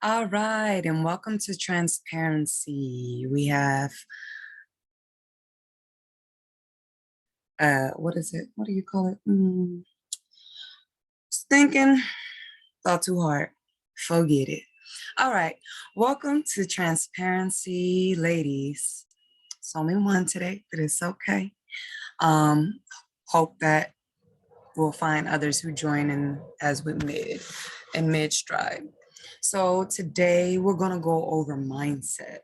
All right, and welcome to Transparency. We have what is it? What do you call it? Thinking, thought too hard. Forget it. All right, welcome to Transparency, ladies. It's only one today, but it's okay. Um, Hope that we'll find others who join in as we mid stride. So today we're gonna go over mindset.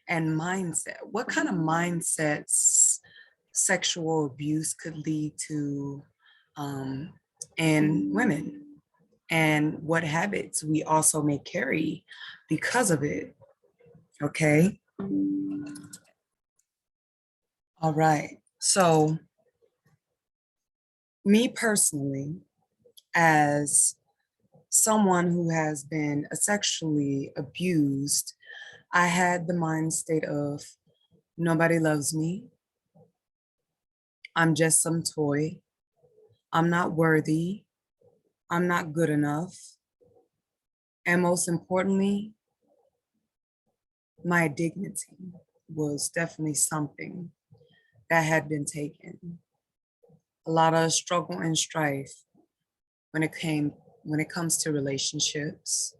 And mindset, what kind of mindsets sexual abuse could lead to in women, and what habits we also may carry because of it. Okay. All right. So, me personally, as someone who has been sexually abused, I had the mind state of nobody loves me. I'm just some toy. I'm not worthy. I'm not good enough. And most importantly, my dignity was definitely something that had been taken. A lot of struggle and strife when it comes to relationships.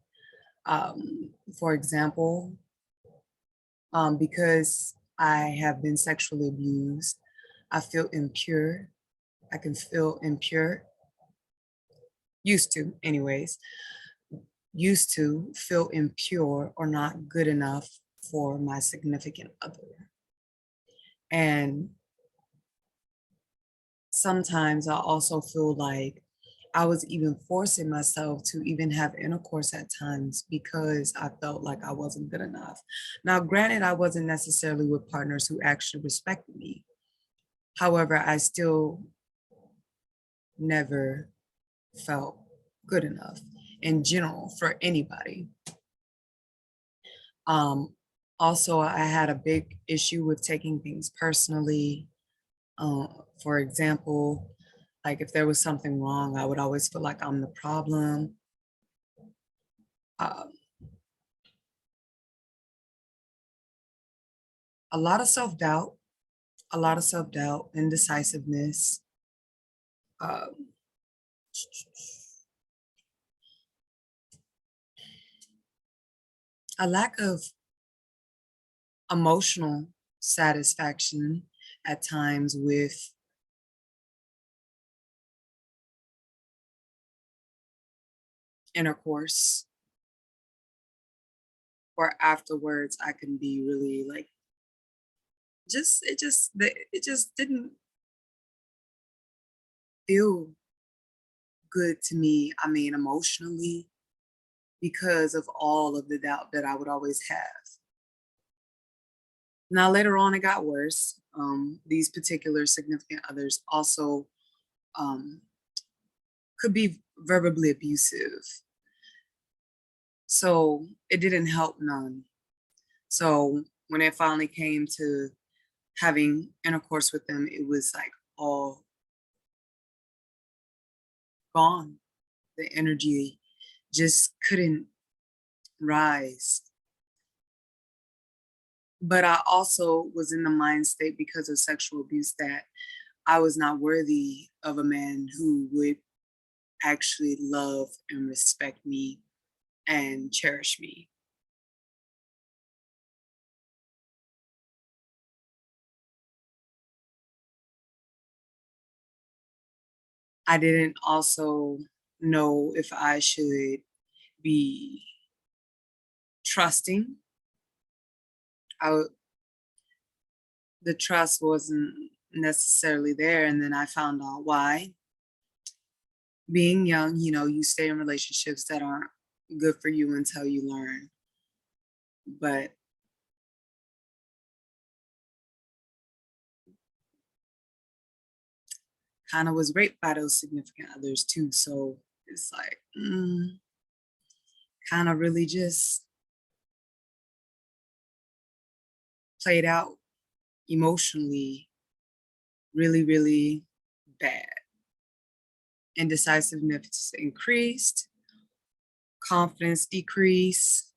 For example, because I have been sexually abused, I feel impure. I can feel impure. Used to, anyways. Used to feel impure or not good enough for my significant other. And sometimes I also feel like I was even forcing myself to even have intercourse at times because I felt like I wasn't good enough. Now, granted, I wasn't necessarily with partners who actually respected me. However, I still never felt good enough in general for anybody. Um, Also, I had a big issue with taking things personally. For example, like if there was something wrong, I would always feel like I'm the problem. Um, a lot of self-doubt, indecisiveness, um, a lack of emotional satisfaction at times with intercourse, or afterwards I can be really like it just didn't feel good to me. I mean, emotionally, because of all of the doubt that I would always have. Now, later on, it got worse. These particular significant others also um, could be verbally abusive. So it didn't help none. So when it finally came to having intercourse with them, it was like all gone. The energy just couldn't rise. But I also was in the mind state because of sexual abuse that I was not worthy of a man who would actually love and respect me and cherish me. I didn't also know if I should be trusting. I, the trust wasn't necessarily there. And then I found out why. Being young, you stay in relationships that aren't good for you until you learn. But kind of was raped by those significant others too. So it's like, kind of really just played out emotionally really, really bad. Indecisiveness increased, confidence decrease,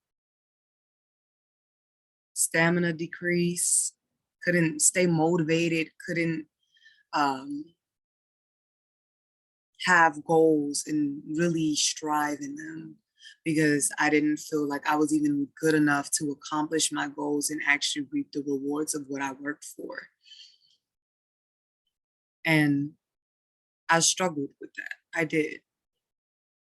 stamina decrease, couldn't stay motivated, couldn't um, have goals and really strive in them because I didn't feel like I was even good enough to accomplish my goals and actually reap the rewards of what I worked for. And I struggled with that. I did.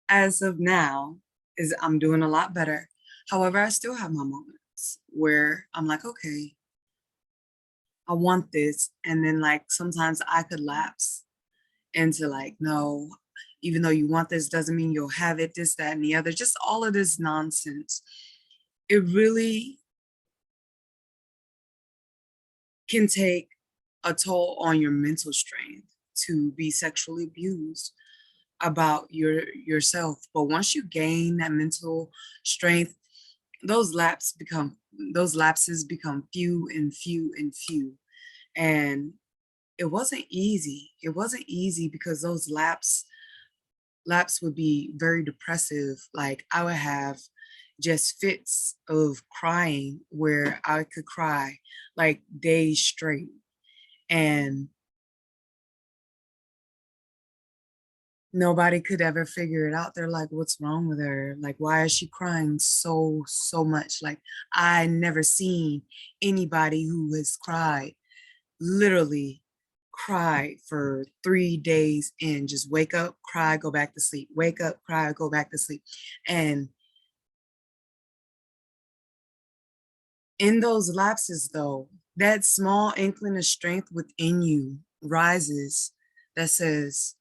As of now, is I'm doing a lot better. However, I still have my moments where I'm like, okay, I want this. And then like sometimes I could lapse into like, no, even though you want this doesn't mean you'll have it, this, that, and the other, just all of this nonsense. It really can take a toll on your mental strength to be sexually abused about yourself. But once you gain that mental strength, those lapses become few and few and few. And it wasn't easy. It wasn't easy because those laps would be very depressive. Like I would have just fits of crying where I could cry like days straight. And nobody could ever figure it out. They're like, what's wrong with her? Like, why is she crying so much? Like, I never seen anybody who has cried, literally cried for 3 days and just wake up, cry, go back to sleep, wake up, cry, go back to sleep. And in those lapses, though, that small inkling of strength within you rises that says,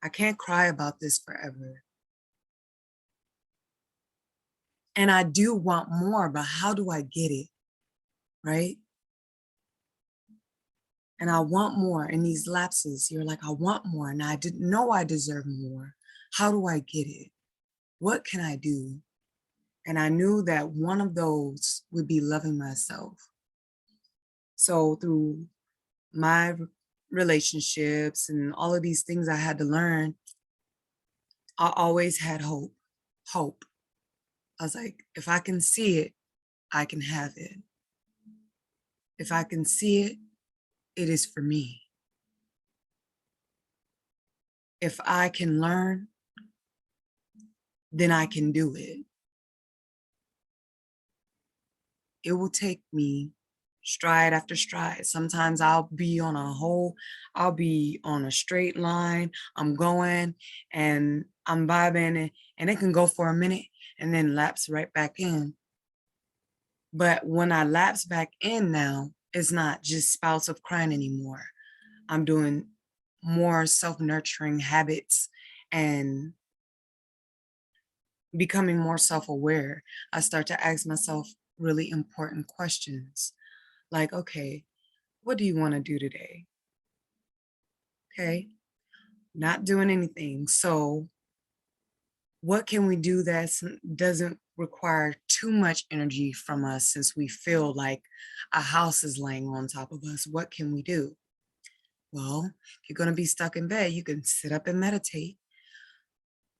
I can't cry about this forever. And I do want more, but how do I get it? Right? And I want more in these lapses. You're like, I want more. And I didn't know I deserve more. How do I get it? What can I do? And I knew that one of those would be loving myself. So through my relationships and all of these things I had to learn, I always had hope. Hope. I was like, if I can see it, I can have it. If I can see it, it is for me. If I can learn, then I can do it. It will take me stride after stride. Sometimes I'll be on a straight line. I'm going and I'm vibing and it can go for a minute and then lapse right back in. But when I lapse back in now, it's not just spouts of crying anymore. I'm doing more self-nurturing habits and becoming more self-aware. I start to ask myself really important questions like, okay, what do you want to do today? Okay, not doing anything. So what can we do that doesn't require too much energy from us since we feel like a house is laying on top of us? What can we do? Well, if you're going to be stuck in bed, you can sit up and meditate,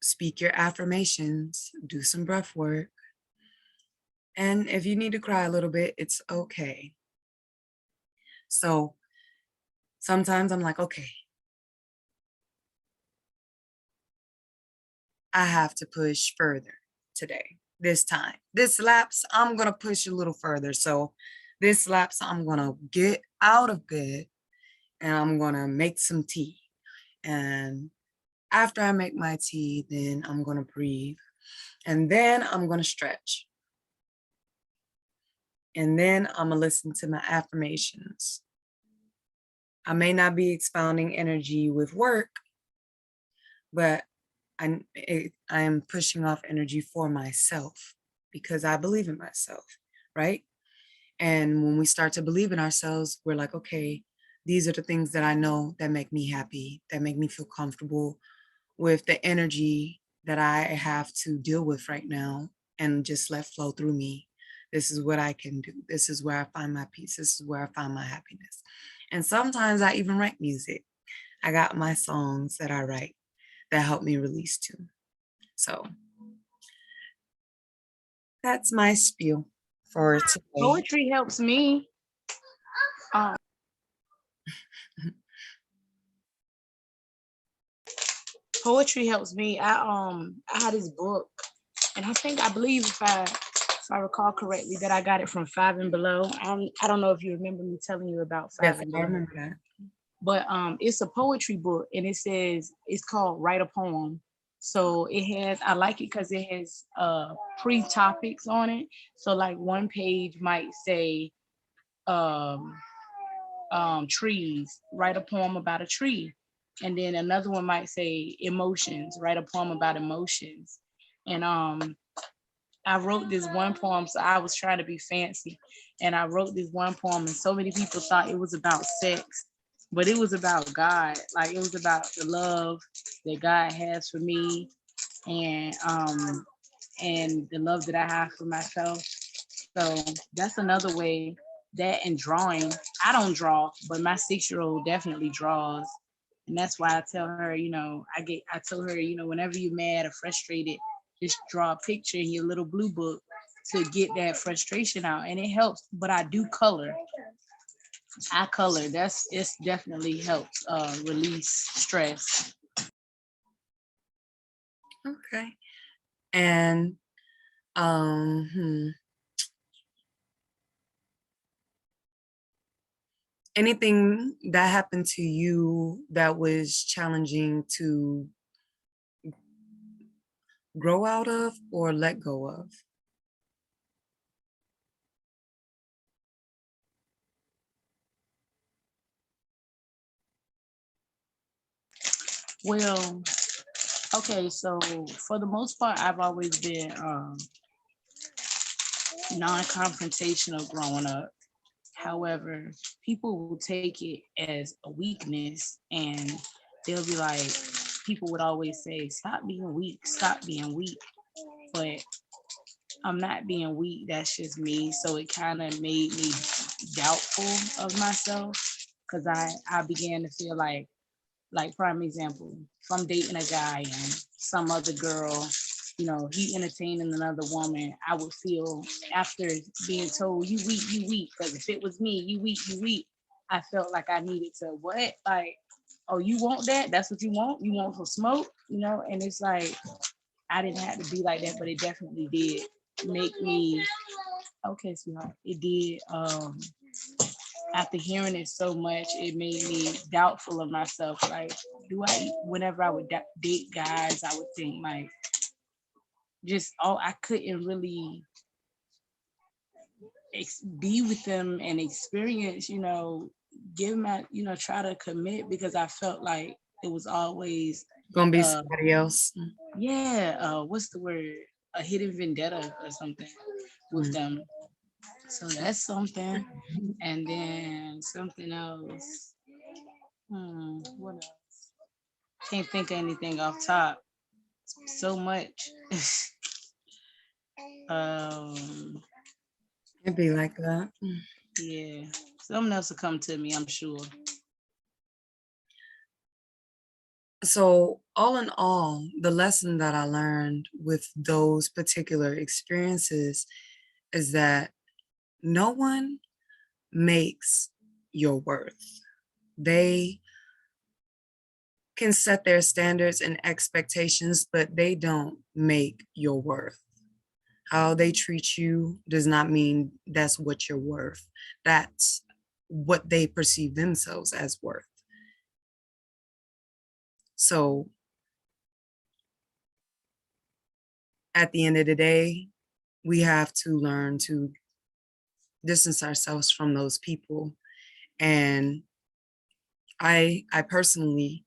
speak your affirmations, do some breath work. And if you need to cry a little bit, it's okay. So sometimes I'm like, okay, I have to push further today, this time. This lapse, I'm going to push a little further. So this lapse, I'm going to get out of bed and I'm going to make some tea. And after I make my tea, then I'm going to breathe. And then I'm going to stretch. And then I'm going to listen to my affirmations. I may not be expounding energy with work, but I am pushing off energy for myself because I believe in myself, right? And when we start to believe in ourselves, we're like, okay, these are the things that I know that make me happy, that make me feel comfortable with the energy that I have to deal with right now and just let flow through me. This is what I can do. This is where I find my peace. This is where I find my happiness. And sometimes I even write music. I got my songs that I write that help me release too. So that's my spiel for today. Poetry helps me. Um, Poetry helps me. I had this book, and I believe if I recall correctly that I got it from Five and Below. I don't know if you remember me telling you about Five Yes, and I Below, remember that. but it's a poetry book, and it's called Write a Poem. So it has I like it because it has pre-topics on it. So like one page might say um trees, write a poem about a tree. And then another one might say emotions, write a poem about emotions. And I wrote this one poem, so I was trying to be fancy. And I wrote this one poem, and so many people thought it was about sex, but it was about God. Like it was about the love that God has for me, and the love that I have for myself. So that's another way. That and drawing. I don't draw, but my 6-year-old definitely draws. And that's why I tell her, I tell her, whenever you're mad or frustrated, just draw a picture in your little blue book to get that frustration out. And it helps. But I do color. I color. It's definitely helps release stress. Okay. And um, hmm, anything that happened to you that was challenging to grow out of or let go of? Well, okay, so for the most part, I've always been non-confrontational growing up. However, people will take it as a weakness, and they'll be like, people would always say, stop being weak, stop being weak. But I'm not being weak, that's just me. So it kind of made me doubtful of myself because I began to feel like prime example, if I'm dating a guy and some other girl, he entertaining another woman, I would feel after being told you weak, because if it was me, you weak, I felt like I needed to what? Like, oh, you want that? That's what you want? You want some smoke? And it's like I didn't have to be like that, but it definitely did make me okay, sweetheart. It did after hearing it so much, it made me doubtful of myself. Like, whenever I would date guys, I would think like, just, oh, I couldn't really be with them and experience, give my, try to commit because I felt like it was always, Gonna be uh, somebody else. yeah, what's the word? A hidden vendetta or something with Mm. them. So that's something. And then something else. What else? Can't think of anything off top. So much. um, It'd be like that. yeah. Something else will come to me, I'm sure. So, all in all, the lesson that I learned with those particular experiences is that no one makes your worth. They can set their standards and expectations, but they don't make your worth. How they treat you does not mean that's what you're worth. That's what they perceive themselves as worth. So at the end of the day, we have to learn to distance ourselves from those people. And I personally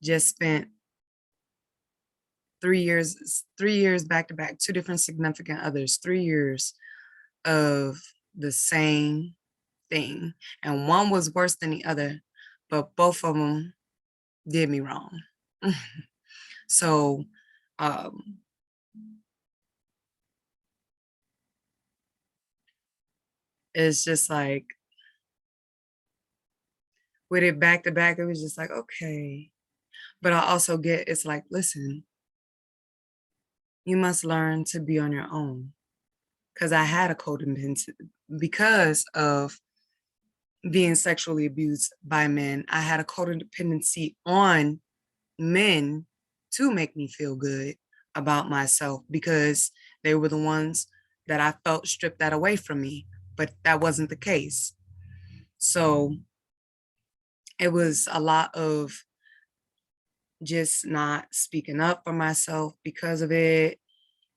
just spent 3 years back to back, two different significant others, 3 years of the same thing. And one was worse than the other, but both of them did me wrong. So um, it's just like with it back to back, it was just like, okay. But I also get it's like, listen, you must learn to be on your own. because I had a codependency because of being sexually abused by men. I had a codependency on men to make me feel good about myself because they were the ones that I felt stripped that away from me, but that wasn't the case. So it was a lot of just not speaking up for myself because of it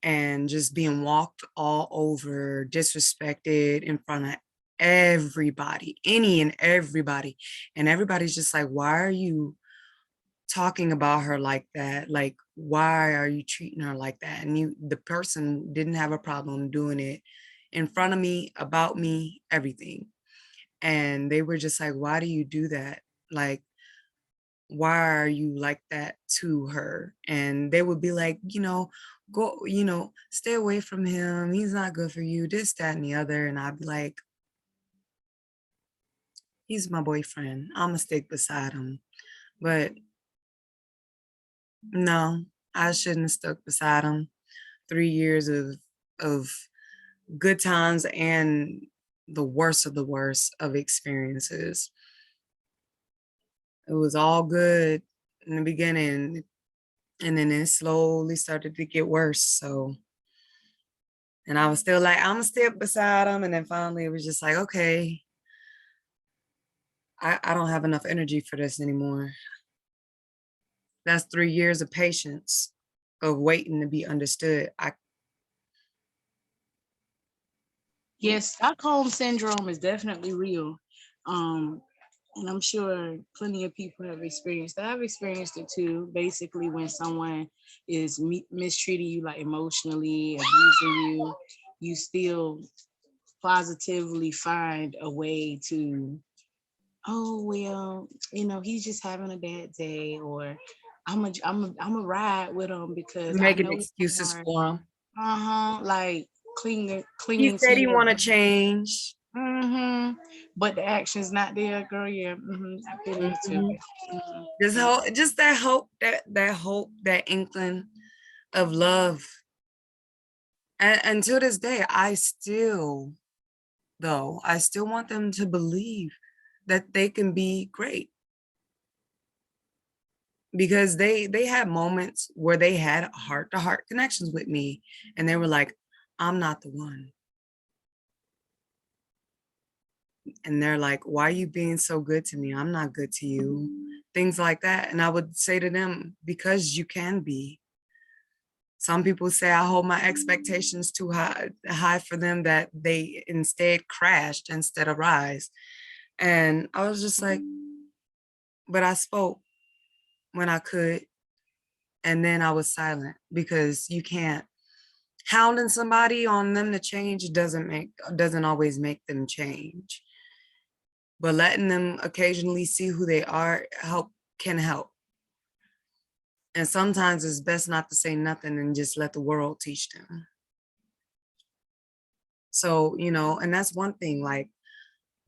and just being walked all over, disrespected in front of everybody, any and everybody. And everybody's just like, why are you talking about her like that? Like, why are you treating her like that? And the person didn't have a problem doing it in front of me, about me, everything. And they were just like, why do you do that? Like, why are you like that to her? And they would be like, go, stay away from him. He's not good for you, this, that, and the other. And I'd be like, he's my boyfriend. I'm gonna stick beside him. But no, I shouldn't have stuck beside him. 3 years of good times and the worst of the worst of experiences. It was all good in the beginning, and then it slowly started to get worse. So, and I was still like, I'm gonna step beside him. And then finally it was just like, okay, I don't have enough energy for this anymore. That's 3 years of patience of waiting to be understood. Yes, Stockholm Syndrome is definitely real. Um, and I'm sure plenty of people have experienced that. I've experienced it too. Basically, when someone is mistreating you, like emotionally abusing you, you still positively find a way to, oh well, he's just having a bad day, or I'm a ride with him because I making know he's excuses hard. for him. Like He clinging to said he your. want to change. But the action's not there, girl. Yeah, I've been there too. Mhm. Just that hope, that hope, that inkling of love. And until this day, I still want them to believe that they can be great, because they had moments where they had heart to heart connections with me, and they were like, I'm not the one. And they're like, why are you being so good to me? I'm not good to you. Things like that. And I would say to them, because you can be. Some people say I hold my expectations too high for them, that they instead crashed instead of rise. And I was just like, but I spoke when I could, and then I was silent, because you can't. Hounding somebody on them to change doesn't always make them change. But letting them occasionally see who they are can help. And sometimes it's best not to say nothing and just let the world teach them. So, and that's one thing, like,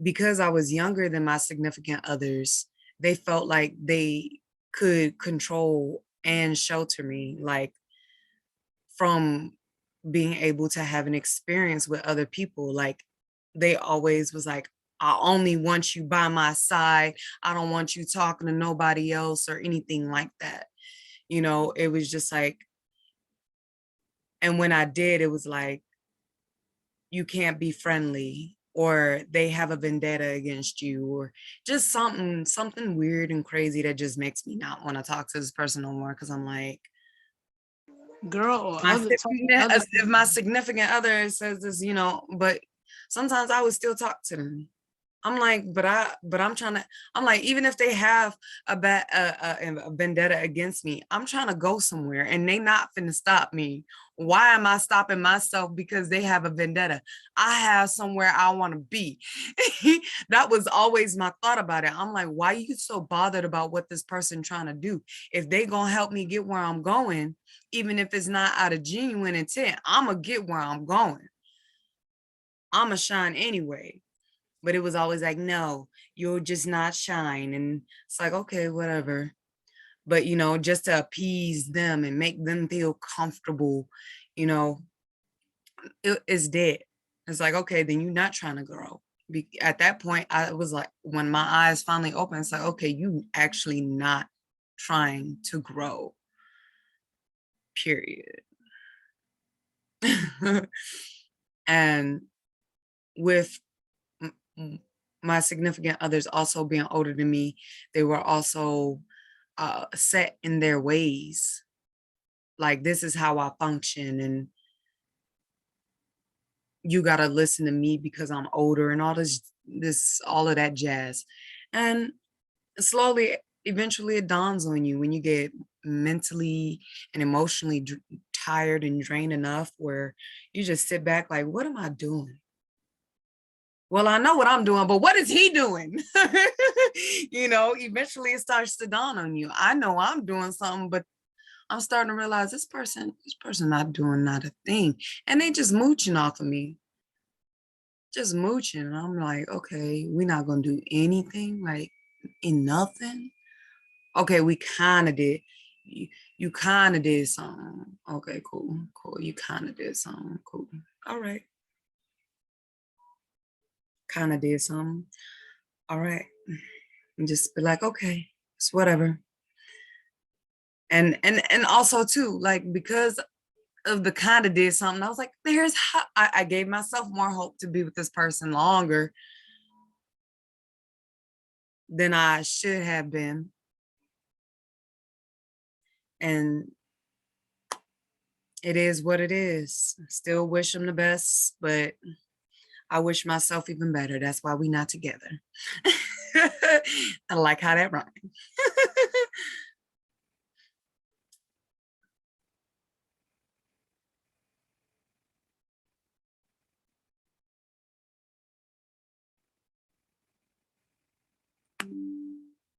because I was younger than my significant others, they felt like they could control and shelter me, like, from being able to have an experience with other people. Like, they always was like, I only want you by my side. I don't want you talking to nobody else or anything like that. It was just like, and when I did, it was like, you can't be friendly, or they have a vendetta against you, or just something weird and crazy that just makes me not want to talk to this person no more, because I'm like, Girl, or my other talking significant, other if my significant other says this, but sometimes I would still talk to them. I'm like, I'm trying to, I'm like, even if they have a vendetta against me, I'm trying to go somewhere and they not finna stop me. Why am I stopping myself because they have a vendetta? I have somewhere I want to be. That was always my thought about it. I'm like, why are you so bothered about what this person trying to do? If they gonna help me get where I'm going, even if it's not out of genuine intent, I'm gonna get where I'm going. I'm gonna shine anyway. But it was always like, no, you'll just not shine. And it's like, okay, whatever. But, just to appease them and make them feel comfortable, it's dead. It's like, okay, then you're not trying to grow. At that point, I was like, when my eyes finally opened, it's like, okay, you actually not trying to grow, period. And with my significant others also being older than me, they were also set in their ways. Like, this is how I function, and you got to listen to me because I'm older, and all of that jazz. And slowly, eventually it dawns on you when you get mentally and emotionally tired and drained enough where you just sit back like, what am I doing? Well, I know what I'm doing, but what is he doing? Eventually it starts to dawn on you. I know I'm doing something, but I'm starting to realize this person not doing not a thing. And they just mooching off of me. Just mooching. And I'm like, okay, we're not gonna do anything, like in nothing. Okay, we kind of did. You kind of did something. Okay, cool. You kind of did something. Cool. All right. Kind of did something. All right. And just be like, okay, it's whatever. And also too, like, because of the kind of did something, I was like, I gave myself more hope to be with this person longer than I should have been. And it is what it is. Still wish them the best, but I wish myself even better. That's why we not together. I like how that rhymes.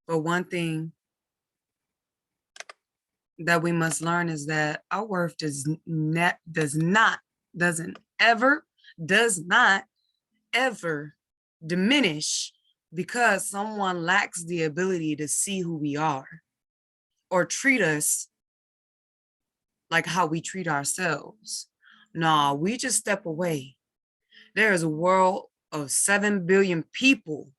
But one thing that we must learn is that our worth does not ever diminish because someone lacks the ability to see who we are or treat us like how we treat ourselves. Nah, we just step away. There is a world of 7 billion people.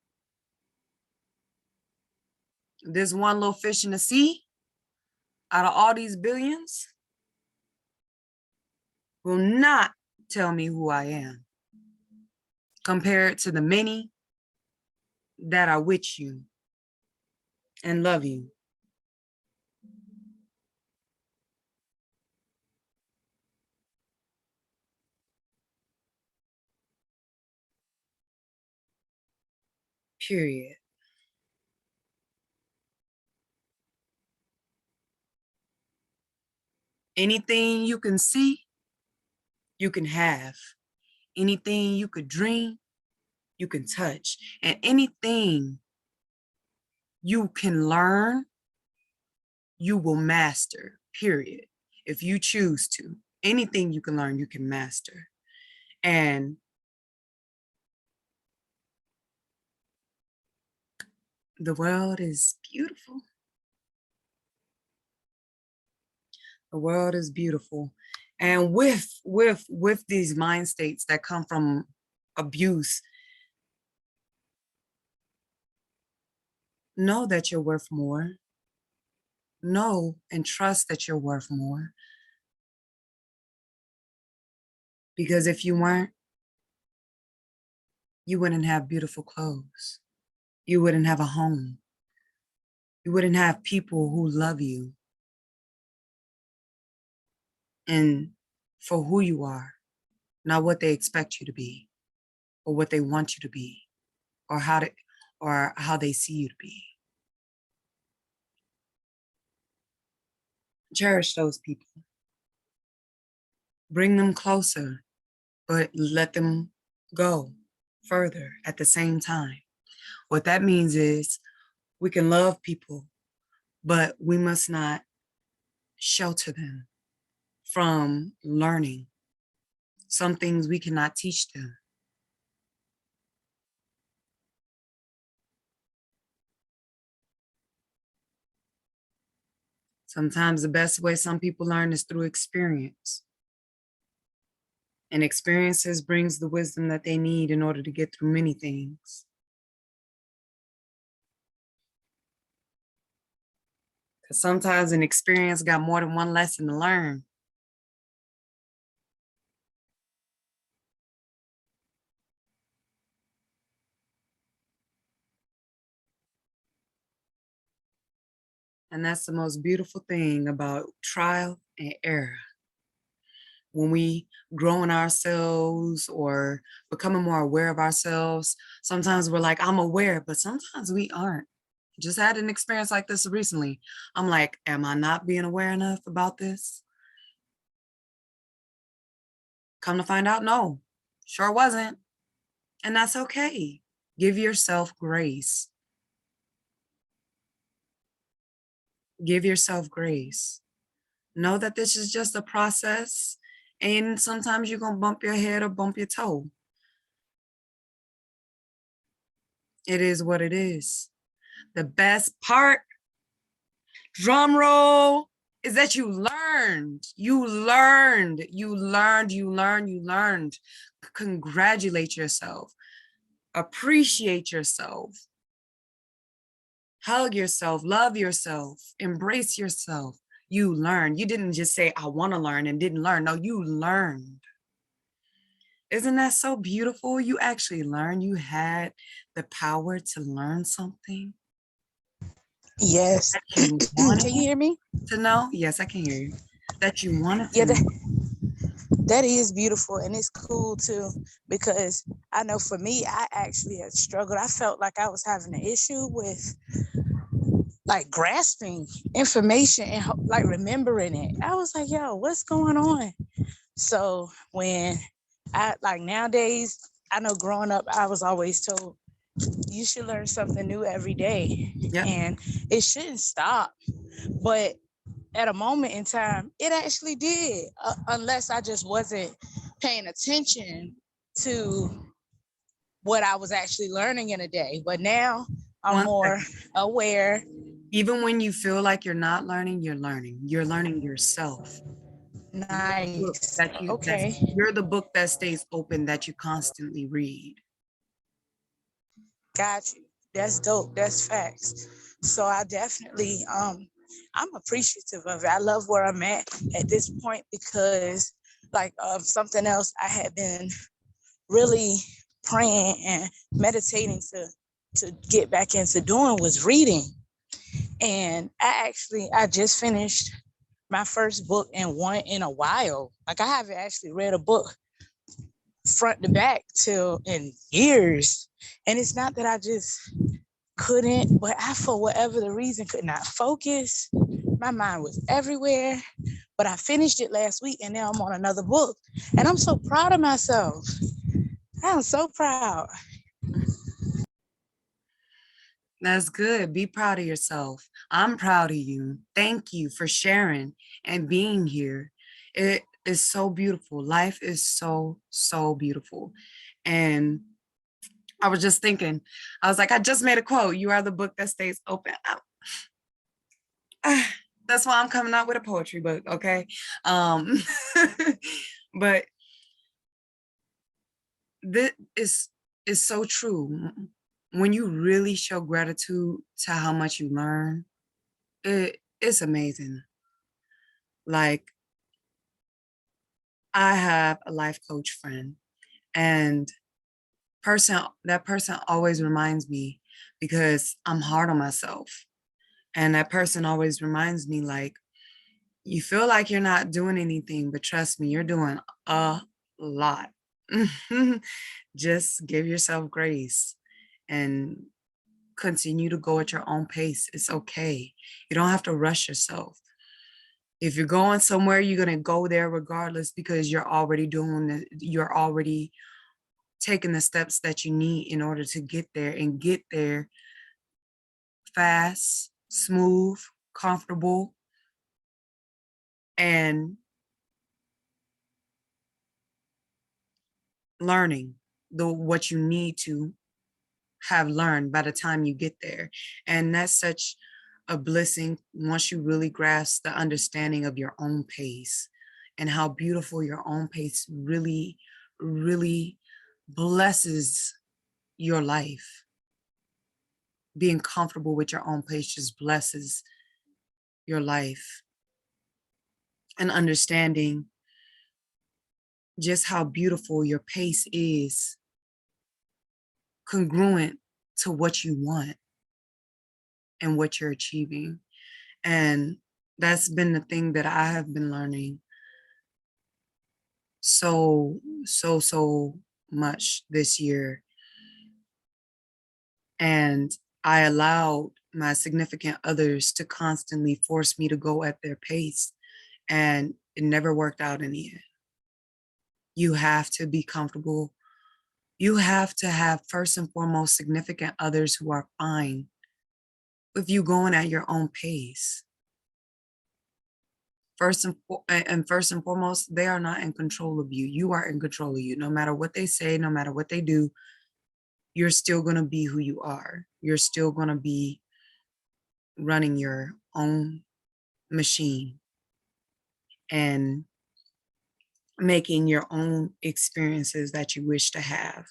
This one little fish in the sea, out of all these billions, will not tell me who I am compared to the many that are with you and love you. Period. Anything you can see, you can have. Anything you could dream, you can touch. And anything you can learn, you will master, period. If you choose to. Anything you can learn, you can master. And the world is beautiful. The world is beautiful. And with these mind states that come from abuse, know that you're worth more. Know and trust that you're worth more. Because if you weren't, you wouldn't have beautiful clothes. You wouldn't have a home. You wouldn't have people who love you and for who you are, not what they expect you to be or what they want you to be or how they see you to be. Cherish those people. Bring them closer, but let them go further at the same time. What that means is we can love people, but we must not shelter them from learning. Some things we cannot teach them. Sometimes the best way some people learn is through experience. And experiences brings the wisdom that they need in order to get through many things. Because sometimes an experience got more than one lesson to learn. And that's the most beautiful thing about trial and error. When we grow in ourselves or becoming more aware of ourselves, sometimes we're like, I'm aware, but sometimes we aren't. Just had an experience like this recently. I'm like, am I not being aware enough about this? Come to find out, no, sure wasn't. And that's okay. Give yourself grace. Give yourself grace. Know that this is just a process. And sometimes you're going to bump your head or bump your toe. It is what it is. The best part, drum roll, is that you learned. You learned. You learned. You learned. You learned. Congratulate yourself. Appreciate yourself. Hug yourself. Love yourself. Embrace yourself. You learned. You didn't just say, I want to learn and didn't learn. No, you learned. Isn't that so beautiful? You actually learned. You had the power to learn something Yes. that you Can wanted you hear me? to know. Yes, I can hear you. That you wanted to Yeah, know. that is beautiful, and it's cool too, because I know for me, I actually had struggled. I felt like I was having an issue with like grasping information and like remembering it. I was like, yo, what's going on? So when I like nowadays, I know growing up, I was always told you should learn something new every day, Yep. and it shouldn't stop. But at a moment in time, it actually did, unless I just wasn't paying attention to what I was actually learning in a day. But now I'm One more second. aware. Even when you feel like you're not learning, you're learning. You're learning yourself. Book Nice. that you that's Okay. you're the book that stays open that you constantly read. Got you. That's dope. That's facts. So I definitely I'm appreciative of it. I love where I'm at this point because like something else I had been really praying and meditating to get back into doing was reading. And I just finished my first book in a while. Like I haven't actually read a book front to back till in years. And it's not that I just couldn't, but I, for whatever the reason, could not focus. My mind was everywhere. But I finished it last week and now I'm on another book. And I'm so proud of myself. I'm so proud. That's good. Be proud of yourself. I'm proud of you. Thank you for sharing and being here. It is so beautiful. Life is so, so beautiful. And I was just thinking, I was like, I just made a quote. You are the book that stays open. That's why I'm coming out with a poetry book, okay? Um, but this is so true. When you really show gratitude to how much you learn, it's amazing. Like, I have a life coach friend, and that person always reminds me because I'm hard on myself. And that person always reminds me, like, you feel like you're not doing anything, but trust me, you're doing a lot. Just give yourself grace and continue to go at your own pace. It's okay. You don't have to rush yourself. If you're going somewhere, you're going to go there regardless because you're already taking the steps that you need in order to get there and get there fast, smooth, comfortable, and learning what you need to have learned by the time you get there. And that's such a blessing once you really grasp the understanding of your own pace. and how beautiful your own pace really, really blesses your life. Being comfortable with your own pace just blesses your life. And understanding just how beautiful your pace is congruent to what you want and what you're achieving. And that's been the thing that I have been learning so much this year. And I allowed my significant others to constantly force me to go at their pace, and it never worked out in the end. You have to be comfortable. You have to have, first and foremost, significant others who are fine with you going at your own pace. First and foremost, they are not in control of you. You are in control of you. No matter what they say, no matter what they do, you're still going to be who you are. You're still going to be running your own machine and making your own experiences that you wish to have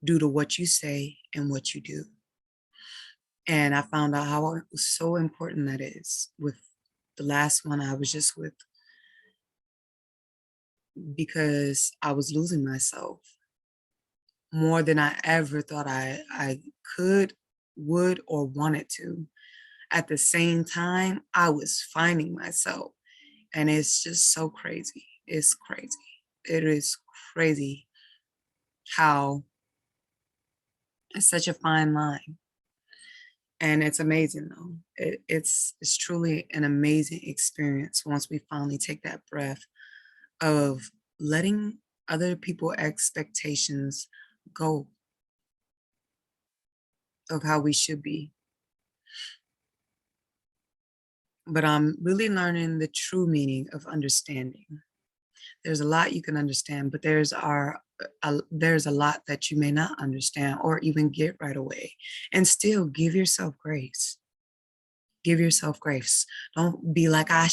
due to what you say and what you do. And I found out how so important that is with the last one I was just with, because I was losing myself more than I ever thought I could, would, or wanted to. At the same time, I was finding myself. And it's just so crazy. It's crazy. It is crazy how it's such a fine line. And it's amazing though. It's truly an amazing experience once we finally take that breath of letting other people's expectations go of how we should be. But I'm really learning the true meaning of understanding. There's a lot you can understand, but there's a lot that you may not understand or even get right away. And still give yourself grace. Give yourself grace. Don't be like, I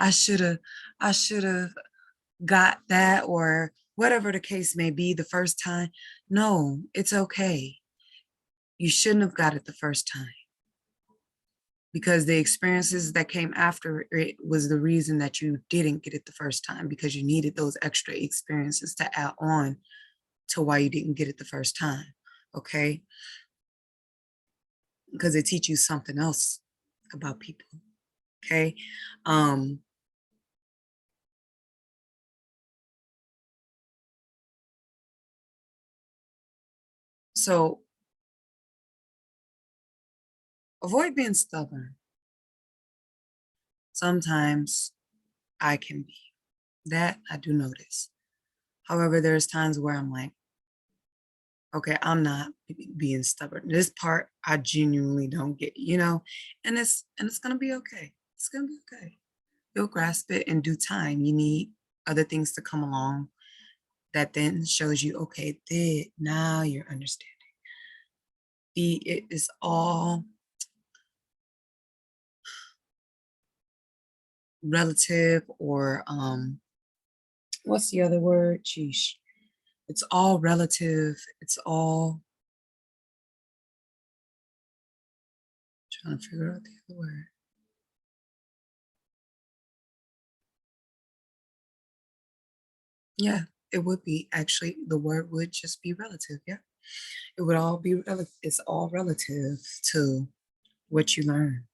should have got that, or whatever the case may be the first time. No, it's okay. You shouldn't have got it the first time, because the experiences that came after it was the reason that you didn't get it the first time, because you needed those extra experiences to add on to why you didn't get it the first time. Okay? Because it teaches you something else about people. Okay? So avoid being stubborn. Sometimes I can be. That I do notice. However, there's times where I'm like, okay, I'm not being stubborn. This part I genuinely don't get, and it's gonna be okay. It's gonna be okay. You'll grasp it in due time. You need other things to come along that then shows you, okay, now you're understanding. It is all relative, or what's the other word? Sheesh. It's all relative. It's all trying to figure out the other word. Yeah, it would be actually, the word would just be relative. Yeah. It would all be relative. It's all relative to what you learn.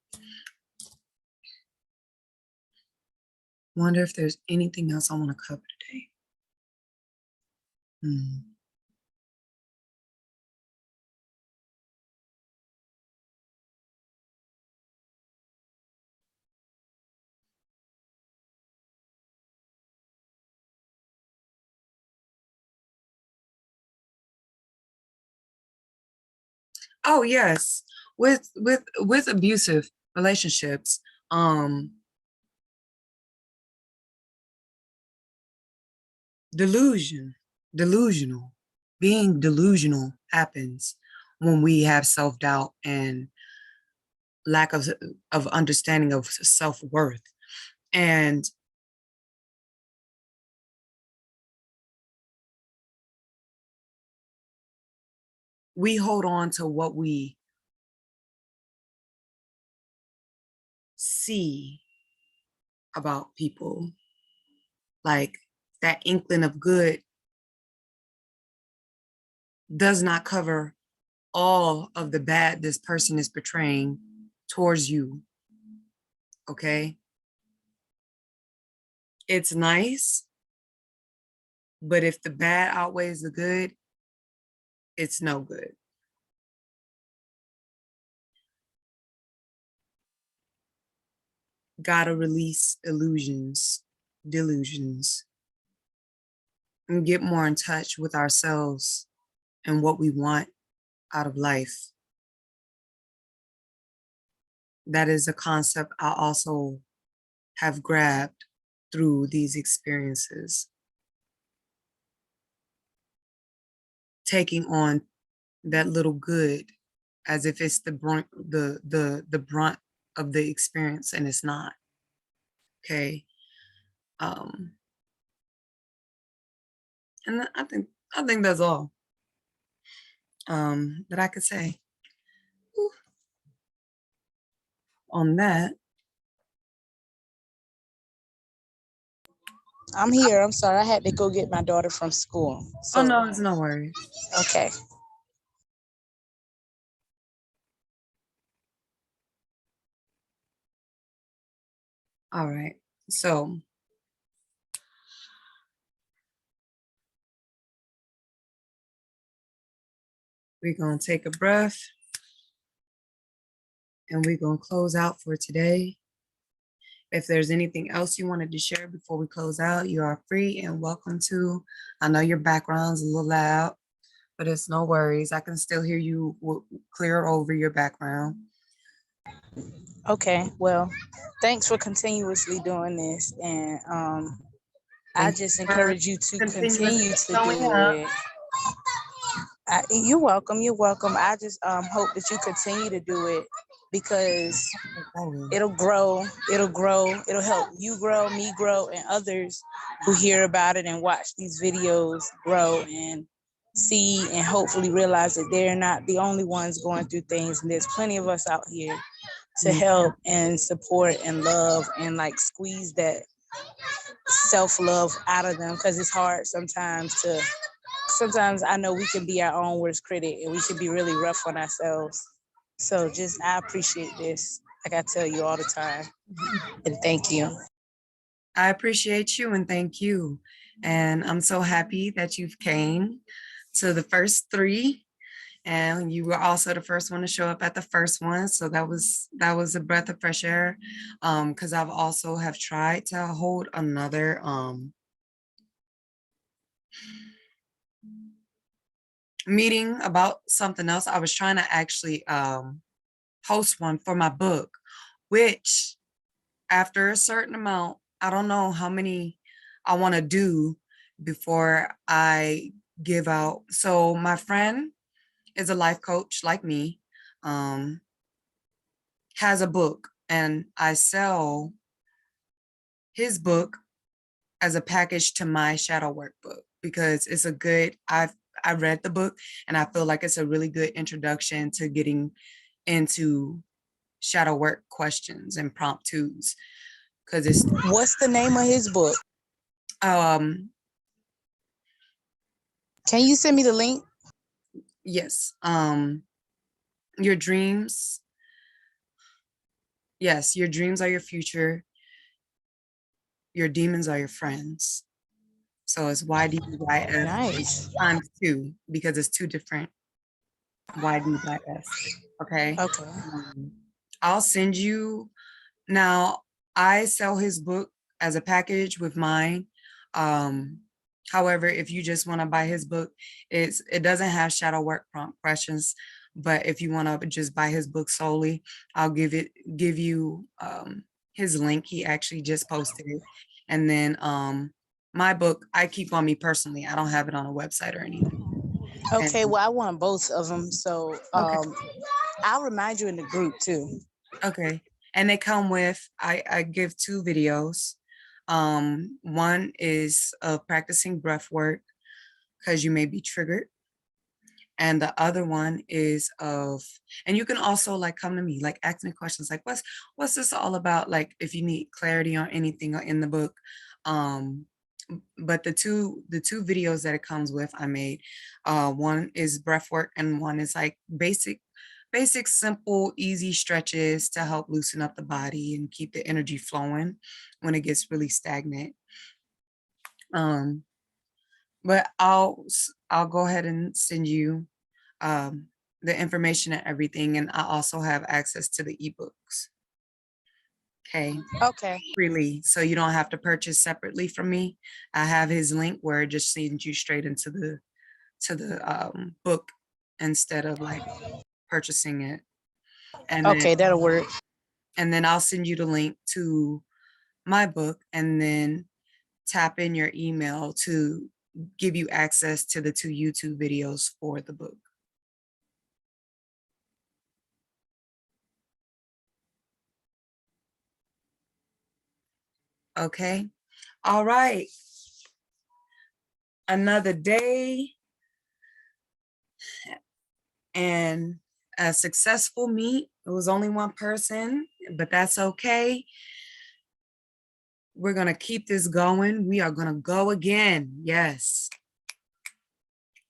Wonder if there's anything else I want to cover today. Oh yes, with abusive relationships, delusional, being delusional happens when we have self-doubt and lack of understanding of self-worth. And we hold on to what we see about people, like that inkling of good does not cover all of the bad this person is portraying towards you. Okay. It's nice, but if the bad outweighs the good, it's no good. Gotta release illusions, delusions, and get more in touch with ourselves and what we want out of life. That is a concept I also have grabbed through these experiences. Taking on that little good as if it's the brunt, the brunt of the experience, and it's not. Okay. And I think that's all that I could say. Whew. On that. I'm here. I'm sorry. I had to go get my daughter from school. So, Oh no, it's no worries. okay. All right. So we're gonna take a breath and we're gonna close out for today. If there's anything else you wanted to share before we close out, you are free and welcome to. I know your background's a little loud, but it's no worries. I can still hear you clear over your background. Okay. Well, thanks for continuously doing this. And I just encourage you to continue to do it. You're welcome. You're welcome. I just hope that you continue to do it because it'll grow. It'll grow. It'll help you grow, me grow, and others who hear about it and watch these videos grow and see and hopefully realize that they're not the only ones going through things. And there's plenty of us out here to help and support and love and like squeeze that self-love out of them, because it's hard sometimes I know we can be our own worst critic and we can be really rough on ourselves. So I appreciate this, like I tell you all the time. And thank you. I appreciate you and thank you. And I'm so happy that you've came to the first 3. And you were also the first one to show up at the first one. So that was a breath of fresh air. Because I've also have tried to hold another meeting about something else. I was trying to actually host one for my book, which after a certain amount, I don't know how many I want to do before I give out. So my friend is a life coach like me, has a book, and I sell his book as a package to my shadow work book because it's a good, I read the book and I feel like it's a really good introduction to getting into shadow work questions and promptus. Because it's What's the name of his book? Can you send me the link? Yes. Your dreams. Yes, your dreams are your future. Your demons are your friends. So it's YDYS Nice. times 2 because it's 2 different YDYS. Okay. Okay. I'll send you. Now, I sell his book as a package with mine. However, if you just want to buy his book, it doesn't have shadow work prompt questions. But if you want to just buy his book solely, I'll give you his link. He actually just posted it. And then my book, I keep on me personally. I don't have it on a website or anything. Okay, well, I want both of them. So Okay. I'll remind you in the group too. Okay. And they come with, I give 2 videos. One is of practicing breath work because you may be triggered. And the other one is of, and you can also like come to me, like ask me questions like, what's this all about? Like if you need clarity on anything in the book. But the two videos that it comes with, I made, one is breath work and one is like basic, simple, easy stretches to help loosen up the body and keep the energy flowing when it gets really stagnant. Um, but I'll go ahead and send you um, the information and everything, and I also have access to the ebooks. Okay, Okay. freely, so you don't have to purchase separately from me. I have his link where it just sends you straight into the book instead of like purchasing it, and then Okay, that'll work. I'll send you the link to my book, and then tap in your email to give you access to the 2 YouTube videos for the book. Okay. All right. Another day and a successful meet. It was only one person, but that's okay. We're going to keep this going. We are going to go again. Yes.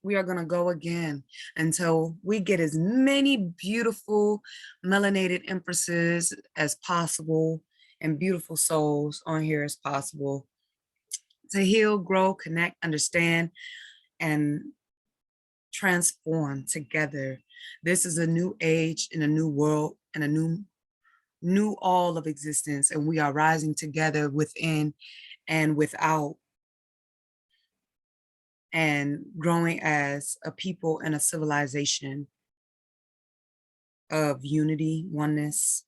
We are going to go again until we get as many beautiful melanated empresses as possible and beautiful souls on here as possible to heal, grow, connect, understand, and transform together. This is a new age in a new world and a new all of existence, and we are rising together within and without, and growing as a people and a civilization of unity, oneness.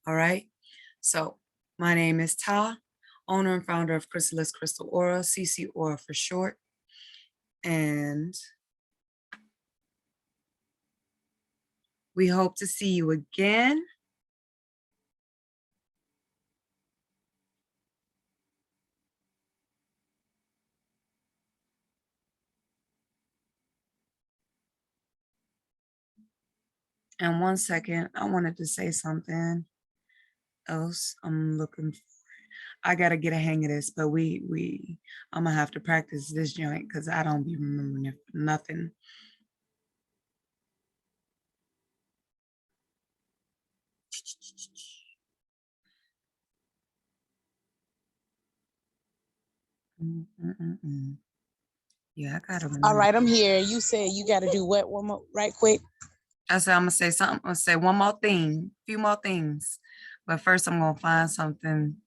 All right. So my name is Ta, owner and founder of Chrysalis Crystal Aura, CC Aura for short. And we hope to see you again. And 1 second, I wanted to say something else. I gotta get a hang of this, but I'm gonna have to practice this joint because I don't be remembering nothing. Yeah, I gotta All remember. right, I'm here. You said you got to do what one more, right quick? I said I'm gonna say something. I'm gonna say one more thing, few more things, but first I'm gonna find something.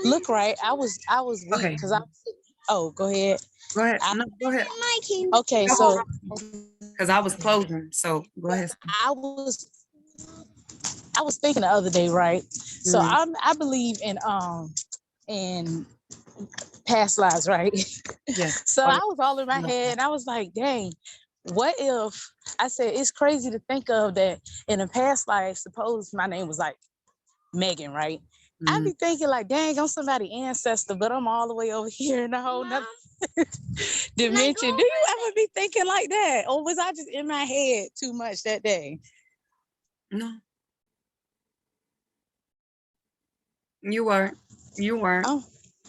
Look, right. I was weak Okay, because I. Oh, go ahead. go ahead. No, go ahead. Okay, so Because I was closing, so go ahead. I was I was thinking the other day, right? So Mhm. I believe in past lives, right? Yeah. So Oh, I was all in my yeah. head and I was like, dang, what if I said it's crazy to think of that in a past life, suppose my name was like Megan, right? I'd Mhm. be thinking like, dang, I'm somebody's ancestor, but I'm all the way over here in a whole nother dimension. Do you ever be thinking like that? Or was I just in my head too much that day? No, you weren't. You weren't. Oh,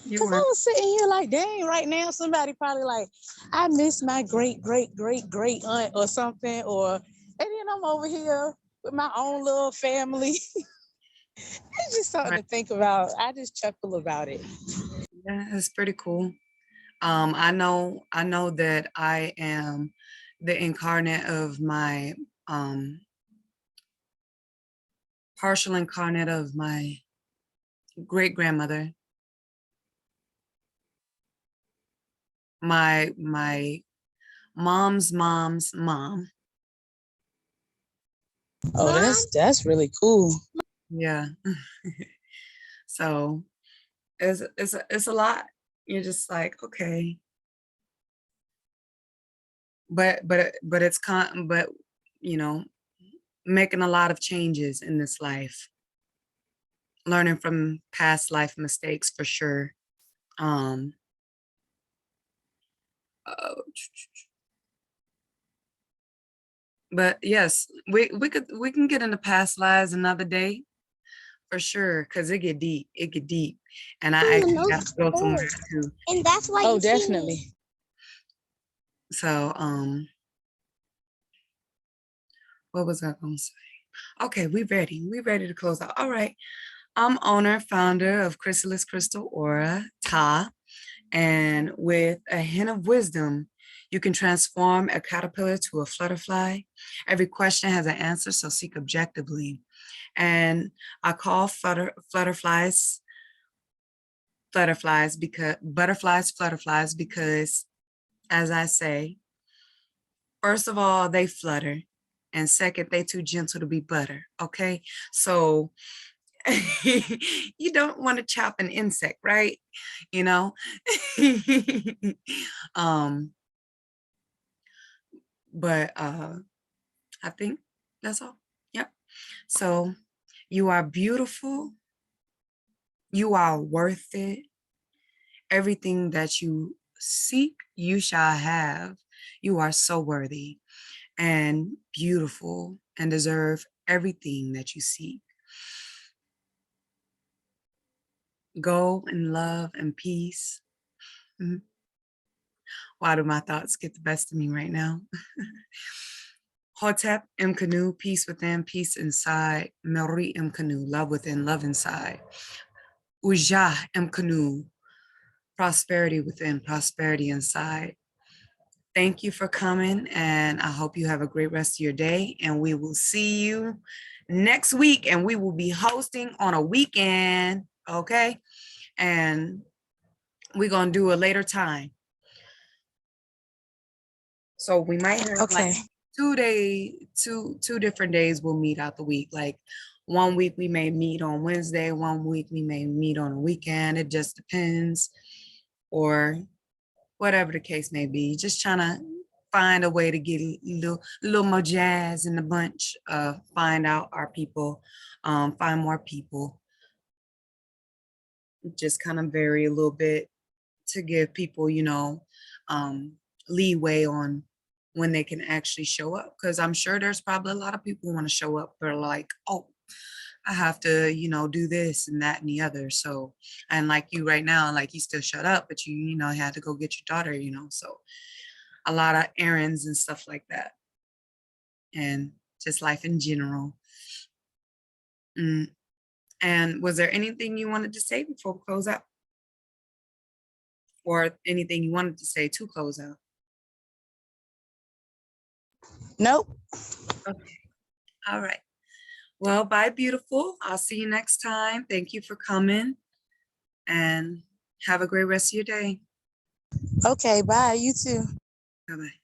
You because I weren't. was sitting here like, dang, right now somebody probably like, I miss my great, great, great, great aunt or something. And then I'm over here with my own little family. It's just something Right. to think about. I just chuckle about it. Yeah, it's pretty cool. I know that I am the incarnate of my partial incarnate of my great grandmother, my mom's mom. Oh, that's really cool. Yeah. So it's a lot. You're just like, okay. But it's but you know, making a lot of changes in this life, learning from past life mistakes for sure. Um Uh, but yes, we can get into past lives another day for sure, because it get deep. It get deep. And I actually have to go somewhere too. And that's why Oh, you see me. definitely. So what was I gonna say? Okay, we ready. We ready to close out. All right. I'm owner, founder of Chrysalis Crystal Aura, Ta. And with a hint of wisdom, you can transform a caterpillar to a flutterfly. Every question has an answer, so seek objectively. And I call flutterflies because flutterflies because, as I say, first of all, they flutter. And second, they too gentle to be butter. Okay. So you don't want to chop an insect, right? You know? um, but I think that's all. Yep. So you are beautiful. You are worth it. Everything that you seek, you shall have. You are so worthy and beautiful and deserve everything that you seek. Go in love and peace. Mhm. Why do my thoughts get the best of me right now? Hotep M Canoe, peace within, peace inside. Melri M Canoe, love within, love inside. Uja M Canoe, prosperity within, prosperity inside. Thank you for coming, and I hope you have a great rest of your day. And we will see you next week, and we will be hosting on a weekend, okay? And we're gonna do a later time. So we might have like Okay. 2 different days we'll meet out the week. Like one week we may meet on Wednesday, one week we may meet on a weekend. It just depends, or whatever the case may be. Just trying to find a way to get a little more jazz in the bunch, find out our people, find more people. Just kind of vary a little bit to give people, leeway on when they can actually show up. Because I'm sure there's probably a lot of people who want to show up, but are like, oh, I have to, do this and that and the other. So, and like you right now, like you still shut up, but you had to go get your daughter, so a lot of errands and stuff like that. And just life in general. And was there anything you wanted to say before we close out? Or anything you wanted to say to close out? Nope. Okay. All right. Well, bye, beautiful. I'll see you next time. Thank you for coming, and have a great rest of your day. Okay, bye. You too. Bye-bye.